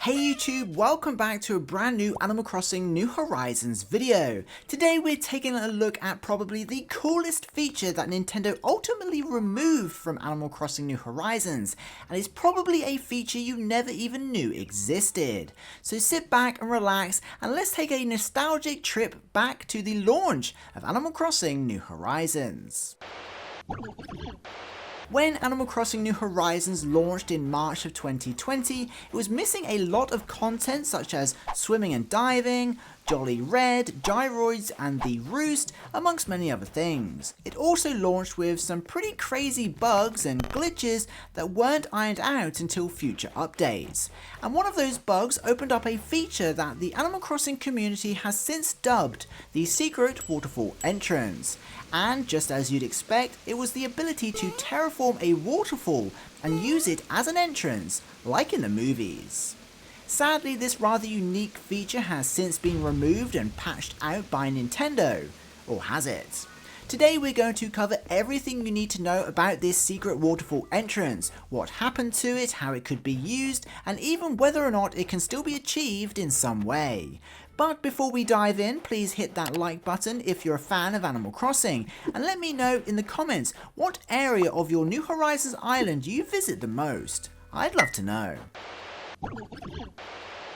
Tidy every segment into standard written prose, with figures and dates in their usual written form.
Hey YouTube, welcome back to a brand new Animal Crossing New Horizons video. Today we're taking a look at probably the coolest feature that Nintendo ultimately removed from Animal Crossing New Horizons, and it's probably a feature you never even knew existed. So sit back and relax and let's take a nostalgic trip back to the launch of Animal Crossing New Horizons. When Animal Crossing New Horizons launched in March of 2020, it was missing a lot of content such as swimming and diving, Jolly Red, gyroids and the Roost, amongst many other things. It also launched with some pretty crazy bugs and glitches that weren't ironed out until future updates. And one of those bugs opened up a feature that the Animal Crossing community has since dubbed the secret waterfall entrance. And just as you'd expect, it was the ability to terraform a waterfall and use it as an entrance, like in the movies. Sadly, this rather unique feature has since been removed and patched out by Nintendo, or has it? Today we're going to cover everything you need to know about this secret waterfall entrance, what happened to it, how it could be used, and even whether or not it can still be achieved in some way. But before we dive in, please hit that like button if you're a fan of Animal Crossing, and let me know in the comments what area of your New Horizons island you visit the most. I'd love to know.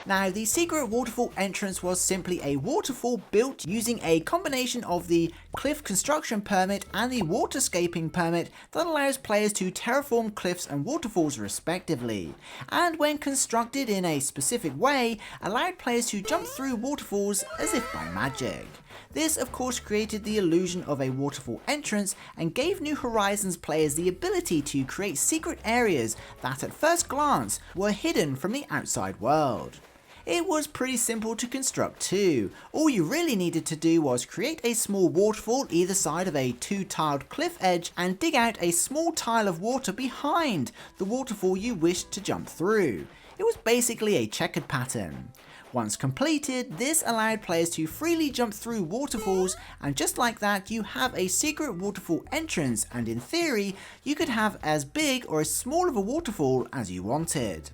Now, the secret waterfall entrance was simply a waterfall built using a combination of the cliff construction permit and the waterscaping permit that allows players to terraform cliffs and waterfalls respectively, and when constructed in a specific way, allowed players to jump through waterfalls as if by magic. This of course created the illusion of a waterfall entrance and gave New Horizons players the ability to create secret areas that at first glance were hidden from the outside world. It was pretty simple to construct too. All you really needed to do was create a small waterfall either side of a two-tiled cliff edge and dig out a small tile of water behind the waterfall you wished to jump through. It was basically a checkered pattern. Once completed, this allowed players to freely jump through waterfalls, and just like that you have a secret waterfall entrance, and in theory you could have as big or as small of a waterfall as you wanted.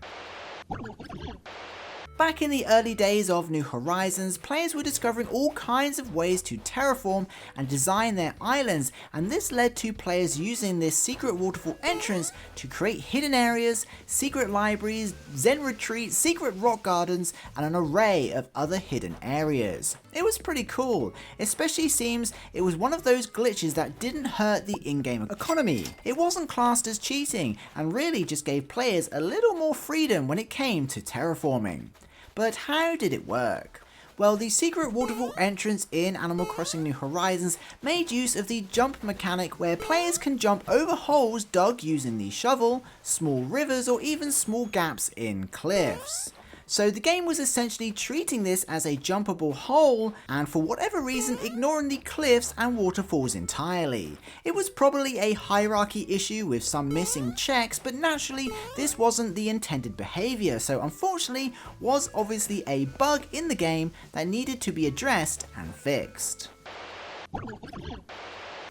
Back in the early days of New Horizons, players were discovering all kinds of ways to terraform and design their islands, and this led to players using this secret waterfall entrance to create hidden areas, secret libraries, zen retreats, secret rock gardens, and an array of other hidden areas. It was pretty cool, especially seems it was one of those glitches that didn't hurt the in-game economy. It wasn't classed as cheating and really just gave players a little more freedom when it came to terraforming. But how did it work? Well, the secret waterfall entrance in Animal Crossing New Horizons made use of the jump mechanic where players can jump over holes dug using the shovel, small rivers, or even small gaps in cliffs. So the game was essentially treating this as a jumpable hole and for whatever reason ignoring the cliffs and waterfalls entirely. It was probably a hierarchy issue with some missing checks, but naturally this wasn't the intended behaviour, so unfortunately was obviously a bug in the game that needed to be addressed and fixed.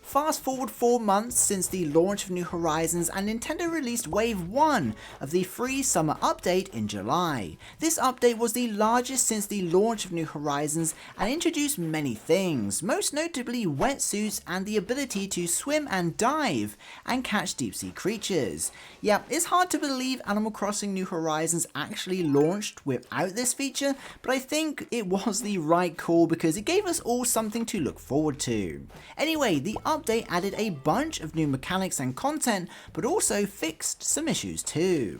Fast forward 4 months since the launch of New Horizons and Nintendo released Wave 1 of the free summer update in July. This update was the largest since the launch of New Horizons and introduced many things, most notably wetsuits and the ability to swim and dive and catch deep sea creatures. Yep, it's hard to believe Animal Crossing New Horizons actually launched without this feature, but I think it was the right call because it gave us all something to look forward to. Anyway, the update added a bunch of new mechanics and content, but also fixed some issues too.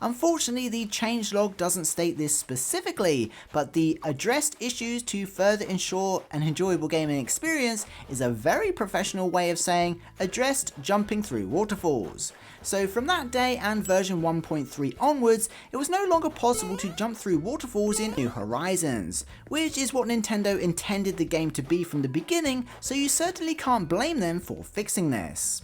Unfortunately, the changelog doesn't state this specifically, but the addressed issues to further ensure an enjoyable gaming experience is a very professional way of saying addressed jumping through waterfalls. So from that day and version 1.3 onwards, it was no longer possible to jump through waterfalls in New Horizons, which is what Nintendo intended the game to be from the beginning, so you certainly can't blame them for fixing this.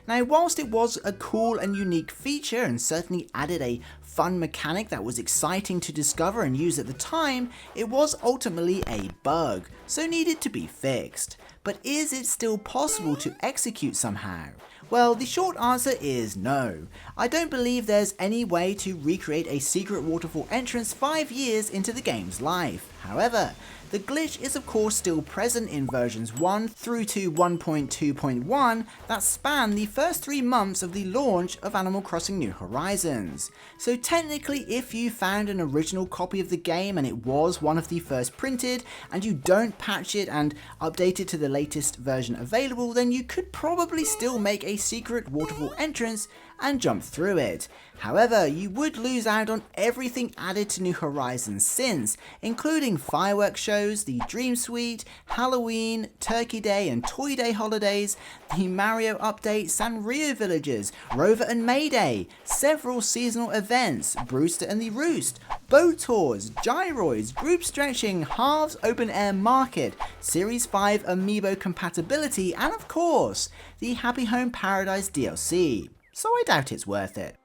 Now, whilst it was a cool and unique feature and certainly added a fun mechanic that was exciting to discover and use at the time, it was ultimately a bug, so needed to be fixed. But is it still possible to execute somehow? Well, the short answer is no. I don't believe there's any way to recreate a secret waterfall entrance 5 years into the game's life. However, the glitch is of course still present in versions 1 through to 1.2.1 that span the first 3 months of the launch of Animal Crossing New Horizons. So technically, if you found an original copy of the game and it was one of the first printed, and you don't patch it and update it to the latest version available, then you could probably still make a secret waterfall entrance and jump through it. However, you would lose out on everything added to New Horizons since, including fireworks shows, the Dream Suite, Halloween, Turkey Day and Toy Day holidays, the Mario update, Sanrio villages, Rover and Mayday, several seasonal events, Brewster and the Roost, boat tours, gyroids, group stretching, halves open air market, Series 5 amiibo compatibility, and of course, the Happy Home Paradise DLC. So I doubt it's worth it.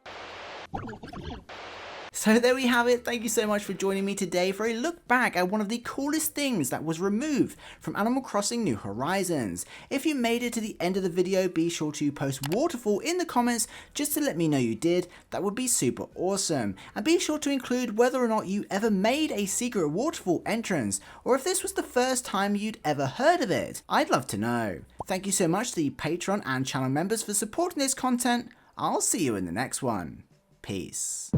So there we have it. Thank you so much for joining me today for a look back at one of the coolest things that was removed from Animal Crossing New Horizons. If you made it to the end of the video, be sure to post waterfall in the comments just to let me know you did. That would be super awesome. And be sure to include whether or not you ever made a secret waterfall entrance, or if this was the first time you'd ever heard of it. I'd love to know. Thank you so much to the Patreon and channel members for supporting this content. I'll see you in the next one. Peace.